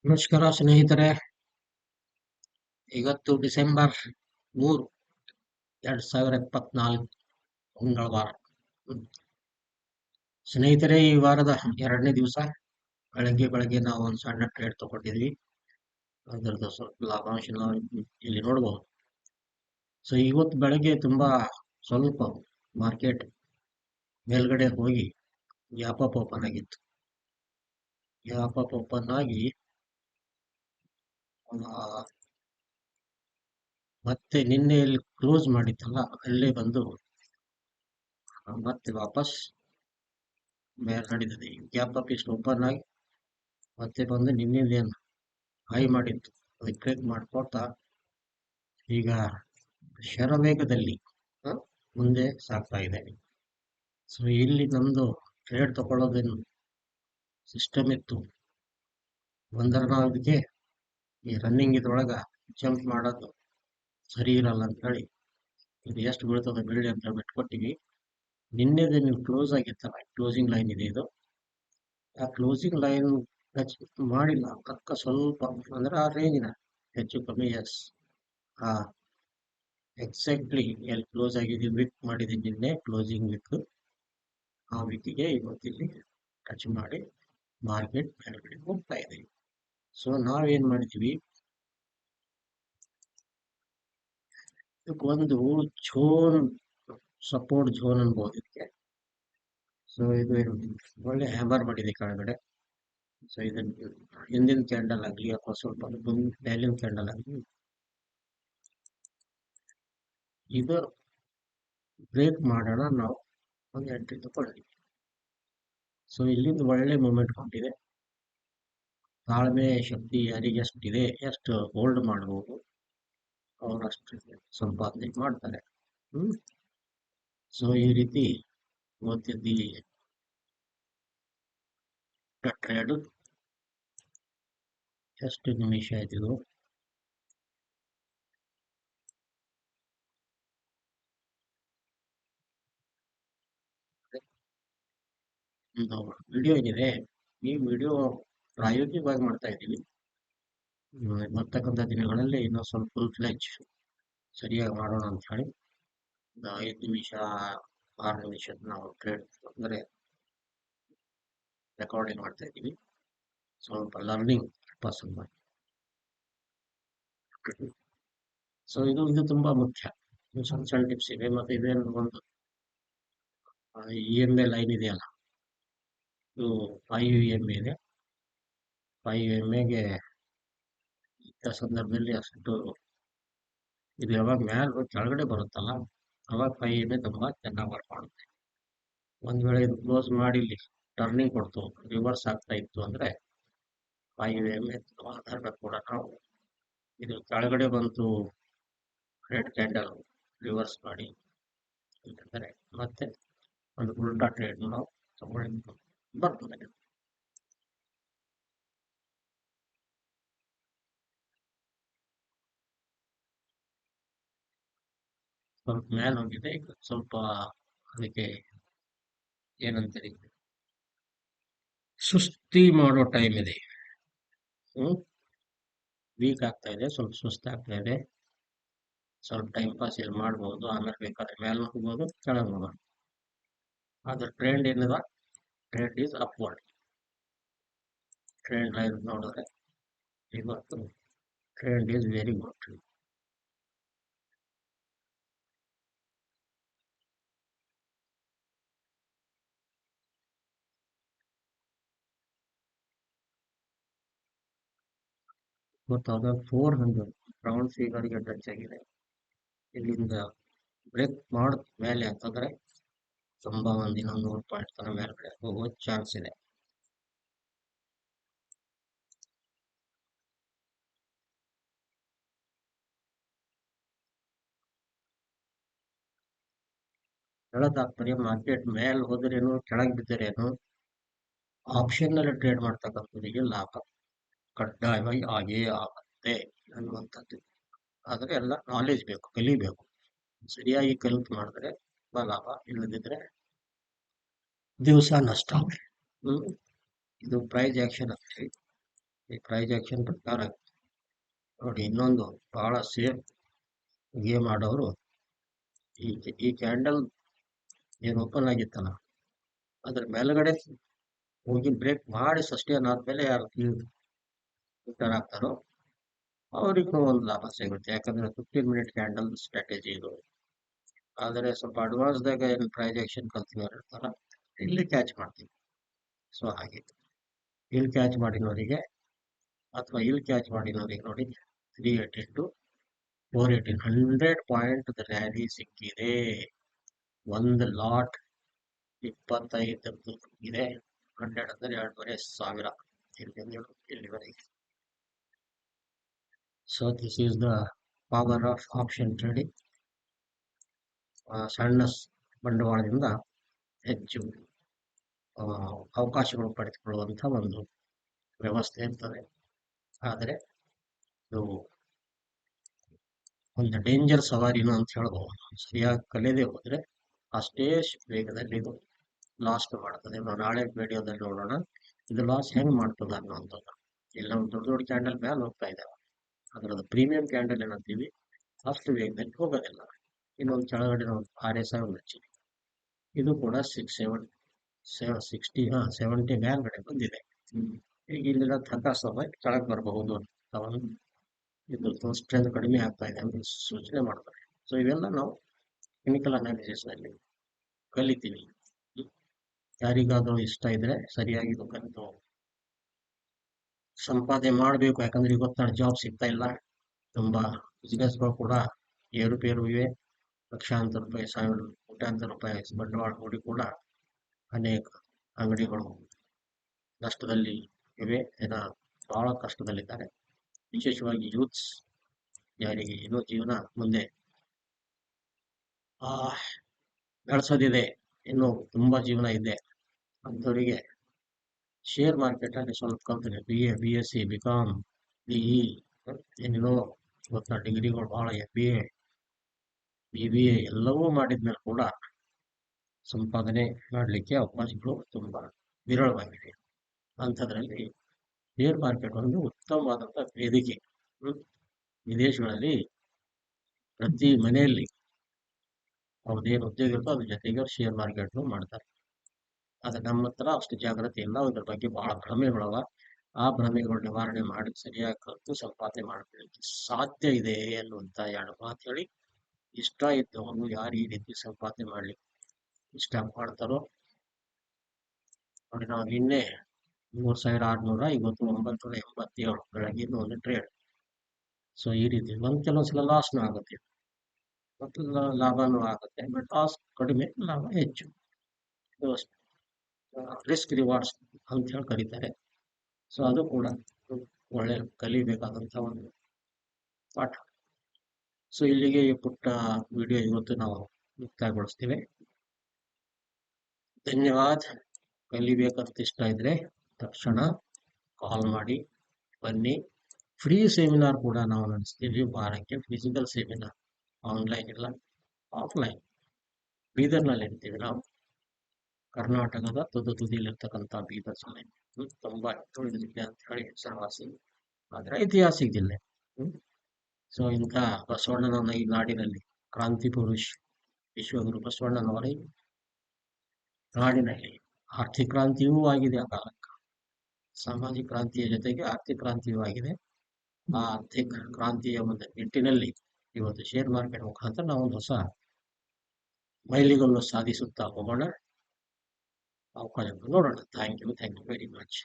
ನಮಸ್ಕಾರ ಸ್ನೇಹಿತರೆ. ಇವತ್ತು ಡಿಸೆಂಬರ್ 3, 2024 ಮಂಗಳವಾರ. ಹ್ಮ್. ಸ್ನೇಹಿತರೆ, ಈ ವಾರದ 2ನೇ ದಿವಸ ಬೆಳಗ್ಗೆ ನಾವು ಒಂದು ಸಣ್ಣ ಟ್ರೇಡ್ ತಗೊಂಡಿದ್ವಿ. ಅದರದ್ದು ಸ್ವಲ್ಪ ಲಾಭಾಂಶ ನಾವು ಇಲ್ಲಿ ನೋಡಬಹುದು. ಸೊ ಇವತ್ತು ಬೆಳಗ್ಗೆ ತುಂಬಾ ಸ್ವಲ್ಪ ಮಾರ್ಕೆಟ್ ಮೇಲ್ಗಡೆ ಹೋಗಿ ಗ್ಯಾಪ್ ಅಪ್ ಓಪನ್ ಆಗಿತ್ತು. ಗ್ಯಾಪ್ ಅಪ್ ಓಪನ್ ಆಗಿ ಆ, ಮತ್ತೆ ನಿನ್ನೆ ಇಲ್ಲಿ ಕ್ಲೋಸ್ ಮಾಡಿತ್ತಲ್ಲ, ಅಲ್ಲೇ ಬಂದು ಮತ್ತೆ ವಾಪಸ್ ಮೇಲೆ ನಡೀತದೆ. ಗ್ಯಾಪ್ ಅಪ್ ಇಷ್ಟು ಓಪನ್ ಆಗಿ ಮತ್ತೆ ಬಂದು ನಿನ್ನೆದೇನು ಹೈ ಮಾಡಿತ್ತು ಅದಕ್ಕೆ ಬ್ರೇಕ್ ಮಾಡ್ಕೊಳ್ತಾ ಈಗ ಶರವೇಗದಲ್ಲಿ ಆ, ಮುಂದೆ ಸಾಗ್ತಾ ಇದೆ. ಸೊ ಇಲ್ಲಿ ನಮ್ದು ಟ್ರೇಡ್ ತಗೊಳ್ಳೋದೇನು ಸಿಸ್ಟಮ್ ಇತ್ತು. ನಾವು ಇದಕ್ಕೆ ಈ ರನ್ನಿಂಗ್ ಇದ್ರೊಳಗ ಜಂಪ್ ಮಾಡೋದು ಸರಿ ಇರಲ್ಲ ಅಂತ ಹೇಳಿ ಇದು ಎಷ್ಟು ಬೀಳ್ತದೆ ಬೀಳಿ ಅಂತ ಬಿಟ್ಕೊಟ್ಟಿವಿ. ನಿನ್ನೆದೇ ನೀವು ಕ್ಲೋಸ್ ಆಗಿತ್ತಲ್ಲ, ಕ್ಲೋಸಿಂಗ್ ಲೈನ್ ಇದೆ ಇದು. ಆ ಕ್ಲೋಸಿಂಗ್ ಲೈನ್ ಟಚ್ ಮಾಡಿಲ್ಲ, ಪಕ್ಕ ಸ್ವಲ್ಪ ಅಂದ್ರೆ ಆ ರೇಂಜಿನ ಹೆಚ್ಚು ಕಮ್ಮಿ. ಎಸ್, ಆ ಎಕ್ಸಾಕ್ಟ್ಲಿ ಎಲ್ಲಿ ಕ್ಲೋಸ್ ಆಗಿದೆ ವಿಕ್ ಮಾಡಿದ್ದೀನಿ ನಿನ್ನೆ ಕ್ಲೋಸಿಂಗ್ ವಿಕ್. ಆ ವಿಕ್ಕಿಗೆ ಇವತ್ತಿಲ್ಲಿ ಟಚ್ ಮಾಡಿ ಮಾರ್ಕೆಟ್ ಮೇಲ್ಗಡೆ ಹೋಗ್ತಾ ಇದೆ. ಸೊ ನಾವೇನ್ ಮಾಡಿದ್ವಿ, ಇದಕ್ಕೊಂದು ಝೋನ್, ಸಪೋರ್ಟ್ ಝೋನ್ ಅನ್ಬೋದು ಇದಕ್ಕೆ. ಸೊ ಇದು ಒಳ್ಳೆ ಹ್ಯಾಮರ್ ಮಾಡಿದೆ ಕೆಳಗಡೆ. ಸೊ ಇದನ್ನ ಹಿಂದಿನ ಕ್ಯಾಂಡಲ್ ಆಗಲಿ ಅಥವಾ ಸ್ವಲ್ಪ ಮೇಲಿನ ಕ್ಯಾಂಡಲ್ ಆಗಲಿ ಇದು ಬ್ರೇಕ್ ಮಾಡೋಣ ನಾವು ಒಂದು ಎಂಟ್ರಿ ತಗೊಳ್ಳಿ. ಸೊ ಇಲ್ಲಿಂದ ಒಳ್ಳೆ ಮೂಮೆಂಟ್ ಕೊಟ್ಟಿದೆ. ತಾಳ್ಮೆ ಶಕ್ತಿ ಯಾರಿಗೆ ಎಷ್ಟಿದೆ, ಎಷ್ಟು ಹೋಲ್ಡ್ ಮಾಡಬಹುದು ಅವ್ರು ಅಷ್ಟು ಸಂಪಾದನೆ ಮಾಡ್ತಾರೆ. ಸೊ ಈ ರೀತಿ ಓದ್ತಿದ್ದಿ ಟ್ರೇಡ್. ಎಷ್ಟು ನಿಮಿಷ ಆಯ್ತಿದು? ವಿಡಿಯೋ ಏನಿದೆ, ಈ ವಿಡಿಯೋ ಪ್ರಾಯೋಗಿಕವಾಗಿ ಮಾಡ್ತಾ ಇದ್ದೀವಿ. ಬರ್ತಕ್ಕಂಥ ದಿನಗಳಲ್ಲಿ ಇನ್ನೂ ಸ್ವಲ್ಪ ಫುಲ್ ಫ್ಲೆಜ್ ಸರಿಯಾಗಿ ಮಾಡೋಣ ಅಂತ ಹೇಳಿ 5 ನಿಮಿಷ 6 ನಿಮಿಷದ ನಾವು ಟ್ರೇಡ್ ಅಂದರೆ ರೆಕಾರ್ಡಿಂಗ್ ಮಾಡ್ತಾ ಇದ್ದೀವಿ. ಸ್ವಲ್ಪ ಲರ್ನಿಂಗ್ ಪರ್ಪಸ್ ಮಾಡಿ. ಸೊ ಇದು ತುಂಬಾ ಮುಖ್ಯ. ಸಣ್ಣ ಸಣ್ಣ ಟಿಪ್ಸ್ ಇದೆ. ಮತ್ತೆ ಇದೇನು ಒಂದು EMA ಲೈನ್ ಇದೆಯಲ್ಲ, ಇದು 5 EMA ಇದೆ. 5 EMAಗೆ ಇಂಥ ಸಂದರ್ಭದಲ್ಲಿ ಅಷ್ಟು ಇದು ಯಾವಾಗ ಮ್ಯಾಲ ಕೆಳಗಡೆ ಬರುತ್ತಲ್ಲ, ಅವಾಗ 5 EMA ತುಂಬಾ ಚೆನ್ನಾಗಿ ವರ್ಕ್ ಮಾಡುತ್ತೆ. ಒಂದ್ ವೇಳೆ ಇದು ಕ್ಲೋಸ್ ಮಾಡಿ ಇಲ್ಲಿ ಟರ್ನಿಂಗ್ ಕೊಡ್ತು, ರಿವರ್ಸ್ ಆಗ್ತಾ ಇತ್ತು ಅಂದ್ರೆ 5 EMA ಆಧಾರ ಕೂಡ ನಾವು ಇದು ಕೆಳಗಡೆ ಬಂತು ರೆಡ್ ಕ್ಯಾಂಡಲ್ ರಿವರ್ಸ್ ಮಾಡಿ ಅಂತಂದ್ರೆ ಮತ್ತೆ ಒಂದು ಉಲ್ಟಾ ಟ್ರೇಡ್ ನಾವು ತಗೊಳ್ಳಿಕ್ಕೆ ಬರ್ತದೆ. ಸ್ವಲ್ಪ ಮೇಲೆ ಹೋಗಿದೆ, ಈಗ ಸ್ವಲ್ಪ ಅದಕ್ಕೆ ಏನಂತೀರಿ, ಸುಸ್ತಿ ಮಾಡೋ ಟೈಮ್ ಇದೆ. ವೀಕ್ ಆಗ್ತಾ ಇದೆ, ಸ್ವಲ್ಪ ಸುಸ್ತಾಗ್ತಾ ಇದೆ. ಸ್ವಲ್ಪ ಟೈಮ್ ಪಾಸ್ ಇಲ್ಲಿ ಮಾಡ್ಬೋದು, ಆಮೇಲೆ ಬೇಕಾದ್ರೆ ಮೇಲೆ ಹೋಗ್ಬೋದು, ಕೆಳಗೆ ಹೋಗ್ಬೋದು. ಆದ್ರೆ ಟ್ರೆಂಡ್ ಏನಿದೆ, trend is upward. Trend line ನೋಡಿದ್ರೆ ಇವತ್ತು ಟ್ರೆಂಡ್ ಈಸ್ ವೆರಿ ಗುಡ್. ಮತ್ತು ಅದು 400 ರೌಂಡ್ ಫಿಗರ್ಗೆ ಟಚ್ ಆಗಿದೆ. ಇಲ್ಲಿಂದ ಬ್ರೇಕ್ ಮಾಡ ಮೇಲೆ ಅಂತಂದ್ರೆ ತುಂಬಾ ಒಂದು ಇನ್ನೊಂದು 100 ಪಾಯಿಂಟ್ ತನ ಮೇಲ್ಗಡೆ ಹೋಗೋ ಚಾನ್ಸ್ ಇದೆ. ಹೇಳೋದಾಗ್ತದೆ, ಮಾರ್ಕೆಟ್ ಮೇಲೆ ಹೋದ್ರೇನು ಕೆಳಗೆ ಬಿದ್ದರೇನು ಆಪ್ಷನ್ ನಲ್ಲಿ ಟ್ರೇಡ್ ಮಾಡ್ತಕ್ಕಂಥವ್ರಿಗೆ ಲಾಭ ಕಡ್ಡಾಯವಾಗಿ ಆಗೇ ಆಗುತ್ತೆ ಅನ್ನುವಂಥದ್ದು. ಆದ್ರೆ ಎಲ್ಲ ನಾಲೆಜ್ ಬೇಕು, ಕಲಿಬೇಕು. ಸರಿಯಾಗಿ ಕಲಿತು ಮಾಡಿದ್ರೆ ಲಾಭ, ಇಲ್ಲದಿದ್ರೆ ದಿವಸ ನಷ್ಟ. ಇದು ಪ್ರೈಸ್ ಆಕ್ಷನ್ ಅಂತ ಹೇಳಿ ಈ ಪ್ರೈಸ್ ಆಕ್ಷನ್ ಪ್ರಕಾರ ನೋಡಿ. ಇನ್ನೊಂದು ಬಹಳ ಸೇಫ್ ಗೇಮ್ ಆಡೋರು ಈ ಕ್ಯಾಂಡಲ್ ಏನು ಓಪನ್ ಆಗಿತ್ತಲ್ಲ ಅದ್ರ ಮೇಲ್ಗಡೆ ಹೋಗಿ ಬ್ರೇಕ್ ಮಾಡಿ ಸಸ್ಟೇನ್ ಆದ್ಮೇಲೆ ಯಾರು ರಿಟರ್ನ್ ಆಗ್ತಾರೋ ಅವ್ರಿಗೂ ಒಂದು ಲಾಭ ಸಿಗುತ್ತೆ. ಯಾಕಂದ್ರೆ 15 ಮಿನಿಟ್ ಕ್ಯಾಂಡಲ್ ಸ್ಟ್ರಾಟಜಿ ಇದು. ಆದರೆ ಸ್ವಲ್ಪ ಅಡ್ವಾನ್ಸ್ದಾಗ ಏನು ಪ್ರೈಸ್ ಆಕ್ಷನ್ ಕಲ್ತಿರೋರು ಇರ್ತಾರ, ಇಲ್ಲಿ ಕ್ಯಾಚ್ ಮಾಡ್ತೀವಿ. ಸೊ ಹಾಗೆ ಇಲ್ಲಿ ಕ್ಯಾಚ್ ಮಾಡಿನವರಿಗೆ ಅಥವಾ ಇಲ್ಲಿ ಕ್ಯಾಚ್ ಮಾಡಿನವರಿಗೆ ನೋಡಿ 318 to 418 100 ಪಾಯಿಂಟ್ ರ್ಯಾಲಿ ಸಿಕ್ಕಿದೆ. ಒಂದು ಲಾಟ್ 25 ಇದೆ. 100 ಅಂದರೆ 2,500 ಇಲ್ಲಿವರೆಗೆ. So this is the power of option trading. ಸಣ್ಣ ಬಂಡವಾಳದಿಂದ ಹೆಚ್ಚು ಅವಕಾಶಗಳು ಪಡೆದುಕೊಳ್ಳುವಂಥ ಒಂದು ವ್ಯವಸ್ಥೆ ಇರ್ತದೆ. ಆದರೆ ಇದು ಒಂದು ಡೇಂಜರ್ ಸವಾರಿನೂ ಅಂತ ಹೇಳ್ಬೋದು. ಸರಿಯಾಗಿ ಕಲಿಯದೆ ಹೋದ್ರೆ ಅಷ್ಟೇ ವೇಗದಲ್ಲಿ ಇದು ಲಾಸ್ ಮಾಡ್ತದೆ. ನಾವು ನಾಳೆ ವಿಡಿಯೋದಲ್ಲಿ ನೋಡೋಣ ಇದು ಲಾಸ್ ಹೆಂಗ್ ಮಾಡ್ತದ ಅನ್ನುವಂಥದ್ದು. ಇಲ್ಲಿ ನಾವು ದೊಡ್ಡ ದೊಡ್ಡ ಕ್ಯಾಂಡಲ್ ಮೇಲೆ ಹೋಗ್ತಾ ಇದ್ದೇವೆ, ಅದರದ್ದು ಪ್ರೀಮಿಯಂ ಕ್ಯಾಂಡಲ್ ಏನಂತೀವಿ ಅಷ್ಟು ವೇಗದಲ್ಲಿ ಹೋಗೋದಿಲ್ಲ. ಇನ್ನೊಂದು ಕೆಳಗಡೆ ನಾವು RSI ಹಚ್ಚಿದೆ, ಇದು ಕೂಡ 70 ಮೇಲ್ಗಡೆ ಬಂದಿದೆ. ಈಗ ಇಲ್ಲಿನ ತಗ್ಗಾಸೋದು ಕೆಳಗೆ ಬರಬಹುದು ಅಂತ ಒಂದು ಇದು ಸ್ಟ್ರೆಂತ್ ಕಡಿಮೆ ಆಗ್ತಾ ಇದೆ ಅಂತ ಸೂಚನೆ ಮಾಡ್ತಾರೆ. ಸೊ ಇವೆಲ್ಲ ನಾವು ಟೆಕ್ನಿಕಲ್ ಅನಾಲಿಸಿಸ್ ನಲ್ಲಿ ಕಲಿತೀವಿ. ಯಾರಿಗಾದ್ರೂ ಇಷ್ಟ ಇದ್ರೆ ಸರಿಯಾಗಿ ಕಲಿತು ಸಂಪಾದನೆ ಮಾಡಬೇಕು. ಯಾಕಂದ್ರೆ ಇವತ್ತು ಜಾಬ್ ಸಿಗ್ತಾ ಇಲ್ಲ, ತುಂಬಾ ಬಿಸ್ನೆಸ್ಗಳು ಕೂಡ ಏರುಪೇರು ಇವೆ. ಲಕ್ಷಾಂತರ ರೂಪಾಯಿ, ಕೋಟ್ಯಾಂತರ ರೂಪಾಯಿ ಬಂಡವಾಳ ಹೂಡಿ ಕೂಡ ಅನೇಕ ಅಂಗಡಿಗಳು ನಷ್ಟದಲ್ಲಿ ಇವೆ. ಜನ ಬಹಳ ಕಷ್ಟದಲ್ಲಿದ್ದಾರೆ, ವಿಶೇಷವಾಗಿ ಯೂತ್ಸ್, ಯಾರಿಗೆ ಏನೋ ಜೀವನ ಮುಂದೆ ಬೆಳೆಸೋದಿದೆ, ಇನ್ನು ತುಂಬಾ ಜೀವನ ಇದೆ ಅಂಥವರಿಗೆ ಶೇರ್ ಮಾರ್ಕೆಟ್ ಅಲ್ಲಿ ಸ್ವಲ್ಪ ಕಲ್ತಿದೆ. BA, BSc, BCom, BE ಏನೇನೋ ಇವತ್ತಿನ ಡಿಗ್ರಿಗಳು ಬಹಳ MBA, BBA ಎಲ್ಲವೂ ಮಾಡಿದ್ಮೇಲೆ ಕೂಡ ಸಂಪಾದನೆ ಮಾಡಲಿಕ್ಕೆ ಅವಕಾಶಗಳು ತುಂಬಾ ವಿರಳವಾಗಿವೆ. ಅಂಥದ್ರಲ್ಲಿ ಶೇರ್ ಮಾರ್ಕೆಟ್ ಒಂದು ಉತ್ತಮವಾದಂಥ ವೇದಿಕೆ. ವಿದೇಶಗಳಲ್ಲಿ ಪ್ರತಿ ಮನೆಯಲ್ಲಿ ಅವ್ರದ್ದೇನು ಉದ್ಯೋಗ ಇರುತ್ತೋ ಅದ್ರ ಜೊತೆಗೆ ಶೇರ್ ಮಾರ್ಕೆಟ್ ಮಾಡ್ತಾರೆ. ಆದ್ರೆ ನಮ್ಮ ಹತ್ರ ಅಷ್ಟು ಜಾಗೃತಿ ಇಲ್ಲ, ಅದ್ರ ಬಗ್ಗೆ ಬಹಳ ಭ್ರಮೆಗಳವ. ಆ ಭ್ರಮೆಗಳು ನಿವಾರಣೆ ಮಾಡಿ ಸರಿಯಾಗಿ ಕಲಿತು ಸಂಪಾದನೆ ಮಾಡಲಿಕ್ಕೆ ಸಾಧ್ಯ ಇದೆ ಅನ್ನುವಂತ 2 ಮಾತು ಹೇಳಿ, ಇಷ್ಟ ಇದ್ದವನು ಯಾರು ಈ ರೀತಿ ಸಂಪಾದನೆ ಮಾಡ್ಲಿಕ್ಕೆ ಇಷ್ಟ ಮಾಡ್ತಾರೋ ನೋಡಿ. ನಾವು ನಿನ್ನೆ 3,600, ಇವತ್ತು 987 ಬೆಳಗಿನ ಒಂದು ಟ್ರೇಡ್. ಸೊ ಈ ರೀತಿ ಕೆಲವೊಂದ್ಸಲ ಲಾಸ್ನೂ ಆಗುತ್ತೆ ಮತ್ತು ಲಾಭನೂ ಆಗುತ್ತೆ. ಬಟ್ ಲಾಸ್ ಕಡಿಮೆ, ಲಾಭ ಹೆಚ್ಚು. ರಿಸ್ಕ್ ರಿವಾರ್ಡ್ಸ್ ಅಂತ ಹೇಳಿ ಕರೀತಾರೆ. ಸೊ ಅದು ಕೂಡ ಒಳ್ಳೆ ಕಲಿಬೇಕಾದಂತ ಒಂದು ಪಾಠ. ಸೊ ಇಲ್ಲಿಗೆ ಈ ಪುಟ್ಟ ವಿಡಿಯೋ ಇವತ್ತು ನಾವು ಮುಕ್ತಾಯಗೊಳಿಸ್ತೀವಿ. ಧನ್ಯವಾದ. ಕಲಿಬೇಕಂತ ಇಷ್ಟ ಇದ್ರೆ ತಕ್ಷಣ ಕಾಲ್ ಮಾಡಿ ಬನ್ನಿ. ಫ್ರೀ ಸೆಮಿನಾರ್ ಕೂಡ ನಾವು ನಡೆಸ್ತೀವಿ ವಾರಕ್ಕೆ. ಫಿಸಿಕಲ್ ಸೆಮಿನಾರ್, ಆನ್ಲೈನ್ ಇಲ್ಲ, ಆಫ್ಲೈನ್. ಬೀದರ್ನಲ್ಲಿ ಇರ್ತೀವಿ ನಾವು, ಕರ್ನಾಟಕದ ತುದಿಯಲ್ಲಿರ್ತಕ್ಕಂಥ ಬೀದರ್ ಜಿಲ್ಲೆ. ತುಂಬಾ ತುಳಿದ ಜಿಲ್ಲೆ ಅಂತ ಹೇಳಿ ಹೆಸರುವಾಸಿ, ಆದ್ರೆ ಐತಿಹಾಸಿಕ ಜಿಲ್ಲೆ. ಸೊ ಇಂಥ ಬಸವಣ್ಣನ ಈ ನಾಡಿನಲ್ಲಿ ಕ್ರಾಂತಿ ಪುರುಷ್ ವಿಶ್ವಗುರು ಬಸವಣ್ಣನವರ ನಾಡಿನಲ್ಲಿ ಆರ್ಥಿಕ ಕ್ರಾಂತಿಯೂ ಆಗಿದೆ. ಆ ಕಾಲಕ್ಕೆ ಸಾಮಾಜಿಕ ಕ್ರಾಂತಿಯ ಜೊತೆಗೆ ಆರ್ಥಿಕ ಕ್ರಾಂತಿಯೂ ಆಗಿದೆ. ಆ ಆರ್ಥಿಕ ಕ್ರಾಂತಿಯ ಒಂದು ನಿಟ್ಟಿನಲ್ಲಿ ಇವತ್ತು ಶೇರ್ ಮಾರ್ಕೆಟ್ ಮುಖಾಂತರ ನಾವು ಒಂದು ಹೊಸ ಮೈಲಿಗಲ್ಲು ಸಾಧಿಸುತ್ತಾ ಹೋಗೋಣ. ಅವಕಾಶ ನೋಡೋಣ. Thank you very much.